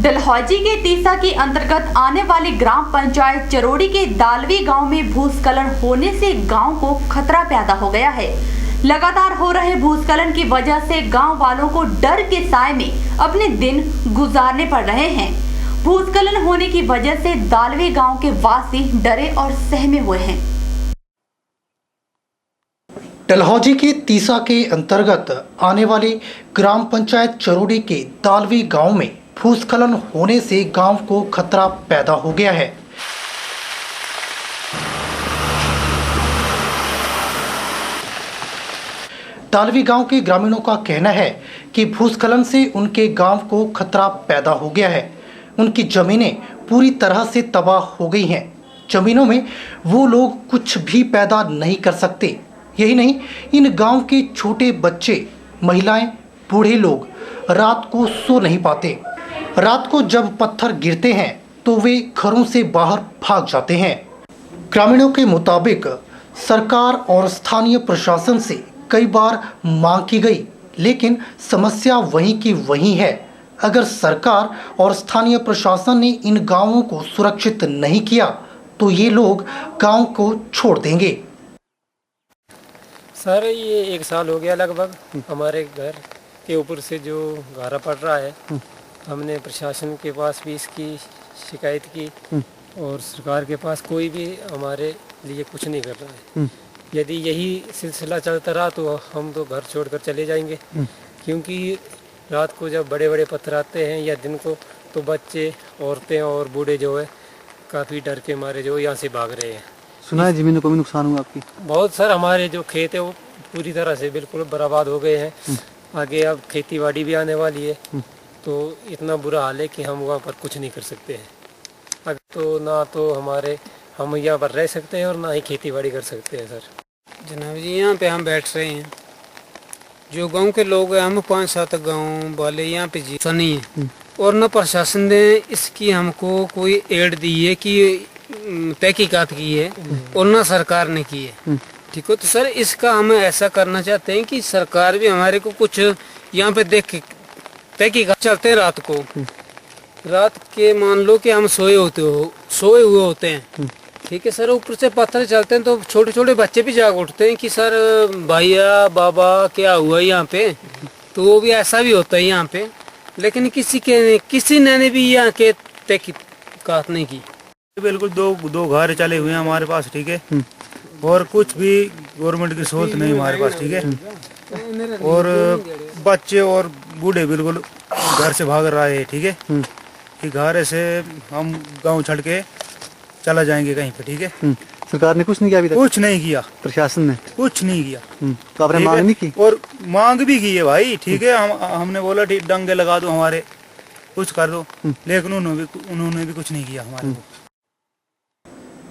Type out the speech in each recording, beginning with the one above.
डलहौजी के तीसा के अंतर्गत आने वाली ग्राम पंचायत चरोड़ी के दालवी गांव में भूस्खलन होने से गांव को खतरा पैदा हो गया है। लगातार हो रहे भूस्खलन की वजह से गांव वालों को डर के साए में अपने दिन गुजारने पड़ रहे हैं। भूस्खलन होने की वजह से दालवी गांव के वासी डरे और सहमे हुए हैं। डलहौजी के तीसा के अंतर्गत आने वाली ग्राम पंचायत चरोड़ी के दालवी गांव में भूस्खलन होने से गांव को खतरा पैदा हो गया है। दालवी गांव के ग्रामीणों का कहना है कि भूस्खलन से उनके गांव को खतरा पैदा हो गया है। उनकी जमीनें पूरी तरह से तबाह हो गई हैं। जमीनों में वो लोग कुछ भी पैदा नहीं कर सकते। यही नहीं, इन गांव के छोटे बच्चे, महिलाएं, बूढ़े लोग रात को सो नहीं पाते। रात को जब पत्थर गिरते हैं तो वे घरों से बाहर भाग जाते हैं। ग्रामीणों के मुताबिक सरकार और स्थानीय प्रशासन से कई बार मांग की गई, लेकिन समस्या वहीं की वहीं है। अगर सरकार और स्थानीय प्रशासन ने इन गांवों को सुरक्षित नहीं किया तो ये लोग गांव को छोड़ देंगे। सर, ये 1 साल हो गया लगभग हमारे घर के ऊपर से जो गारा पड़ रहा है। हमने प्रशासन के पास भी इसकी शिकायत की और सरकार के पास कोई भी हमारे लिए कुछ नहीं कर रहा है। यदि यही सिलसिला चलता रहा तो हम तो घर छोड़कर चले जाएंगे, क्योंकि रात को जब बड़े बड़े पत्थर आते हैं या दिन को तो बच्चे, औरतें और बूढ़े जो है काफ़ी डर के मारे जो यहाँ से भाग रहे हैं। सुना है जमीनों को भी नुकसान हुआ आपकी? बहुत सर, हमारे जो खेत है वो पूरी तरह से बिल्कुल बर्बाद हो गए हैं। आगे अब खेती बाड़ी भी आने वाली है, तो इतना बुरा हाल है कि हम वहाँ पर कुछ नहीं कर सकते हैं। अब तो ना तो हम यहाँ पर रह सकते हैं और ना ही खेती बाड़ी कर सकते हैं। सर जनाब जी, यहाँ पे हम बैठ रहे हैं। जो गांव के लोग हैं, हम 5-7 गांव वाले यहाँ पे जी नहीं है और न प्रशासन ने इसकी हमको कोई एड दी है कि तहकीकात की है और न सरकार ने की है। ठीक है, तो सर इसका हम ऐसा करना चाहते हैं कि सरकार भी हमारे को कुछ यहाँ पे देख तहकीकात चलते हैं। रात के मान लो कि हम सोए हुए होते हैं। ठीक है सर, ऊपर से पत्थर चलते हैं तो छोटे छोटे बच्चे भी जाग उठते हैं कि सर भैया बाबा क्या हुआ यहाँ पे। तो वो भी ऐसा भी होता है यहाँ पे, लेकिन किसी ने भी यहाँ के तहकीकात नहीं की। बिल्कुल दो घर चले हुए हैं हमारे पास। ठीक है, और कुछ भी गवर्नमेंट की सहूलत नहीं हमारे पास। ठीक है, और बच्चे और बूढ़े बिल्कुल घर से भाग रहे हैं। ठीक है, कि घर से हम गांव छोड़ के चला जाएंगे कहीं पे। ठीक है, सरकार ने कुछ नहीं किया अभी तक? कुछ नहीं किया, प्रशासन ने कुछ नहीं किया। तो आपने मांग नहीं की? और मांग भी की है भाई। ठीक है, हमने बोला ठीक डंगे लगा दो, हमारे कुछ कर दो, लेकिन उन्होंने भी कुछ नहीं किया हमारे को।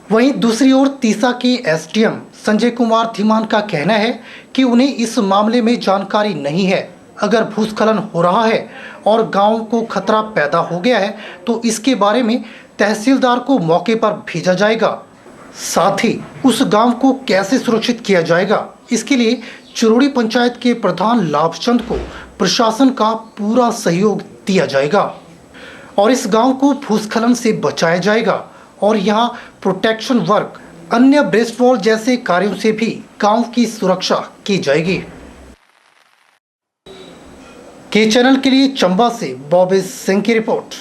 वहीं दूसरी ओर तीसा के एसडीएम संजय कुमार धीमान का कहना है कि उन्हें इस मामले में जानकारी नहीं है। अगर भूस्खलन हो रहा है और गांव को खतरा पैदा हो गया है तो इसके बारे में तहसीलदार को मौके पर भेजा जाएगा। साथ ही उस गांव को कैसे सुरक्षित किया जाएगा, इसके लिए चरोड़ी पंचायत के प्रधान लाभचंद को प्रशासन का पूरा सहयोग दिया जाएगा और इस गांव को भूस्खलन से बचाया जाएगा और यहाँ प्रोटेक्शन वर्क, अन्य ब्रेस्टवॉल जैसे कार्यों से भी गांव की सुरक्षा की जाएगी। के चैनल के लिए चंबा से बॉबी सिंह की रिपोर्ट।